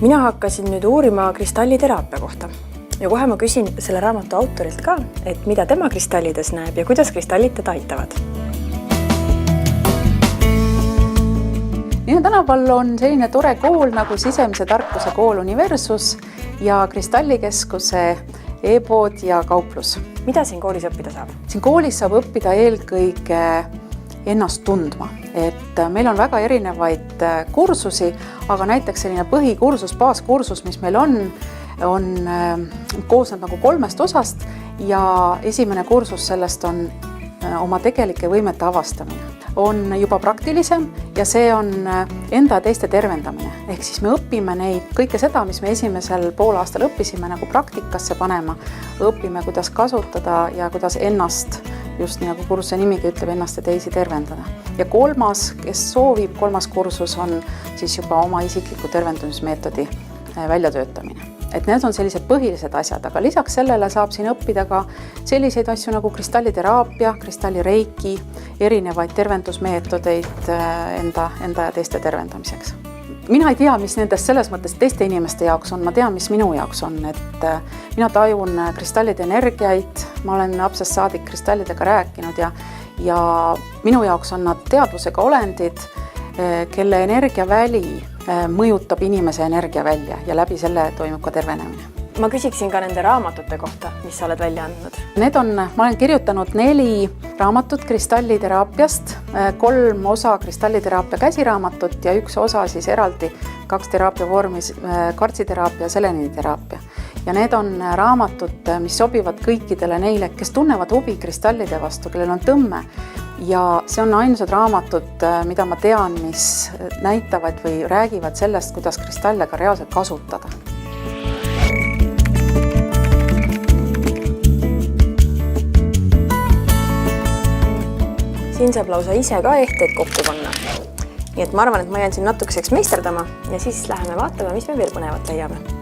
Mina hakkasin nüüd uurima kristalliteraapia kohta ja kohe ma küsin selle raamatu autorilt ka, et mida tema kristallides näeb ja kuidas kristallid teda aitavad. Minu tänaval on selline tore kool nagu Sisemise tarkuse kool Universus ja Kristallikeskuse e-pood ja kauplus. Mida siin koolis õppida saab? Siin koolis saab õppida eelkõige ennast tundma, et meil on väga erinevaid kursusi, aga näiteks selline põhikursus, baaskursus, mis meil on koosneb nagu 3 osast ja esimene kursus sellest on oma tegelike võimete avastamine. On juba praktilisem ja see on enda ja teiste tervendamine. Ehk siis me õpime neid kõike seda, mis me esimesel poolaastal õppisime nagu praktikasse panema. Õpime, kuidas kasutada ja kuidas ennast, just nii nagu kursuse nimigi ütleb, ennast ja teisi tervendada. Ja 3., kes soovib, 3. kursus on siis juba oma isikliku tervendumismeetodi väljatöötamine. Et need on sellised põhilised asjad, aga lisaks sellele saab siin õppida ka selliseid asju nagu kristalliteraapia, kristallireiki, erinevaid tervendusmeetodeid enda ja teiste tervendamiseks. Mina ei tea, mis nendest selles mõttes teiste inimeste jaoks on, ma tean, mis minu jaoks on, et mina tajun kristallide energiaid, ma olen lapsest saadik kristallidega rääkinud ja minu jaoks on nad teadvusega olendid, kelle energiaväli mõjutab inimese energia välja ja läbi selle toimub ka tervenemine. Ma küsiksin ka nende raamatute kohta, mis sa oled välja andnud. Ma olen kirjutanud 4 raamatut kristalliteraapiast, 3 osa kristalliteraapia käsiraamatut ja 1 osa siis eraldi 2 teraapia vormis, kvartsiteraapia ja seleniteraapia. Ja need on raamatud, mis sobivad kõikidele neile, kes tunnevad huvi kristallide vastu, kellel on tõmme. Ja see on ainsad raamatud, mida ma tean, mis näitavad või räägivad sellest, kuidas kristalle ka reaalselt kasutada. Siin saab lausa ise ka ehteid kokku panna. Nii et ma arvan, et ma jään siin natukeseks meisterdama ja siis läheme vaatama, mis me veel põnevat leiame.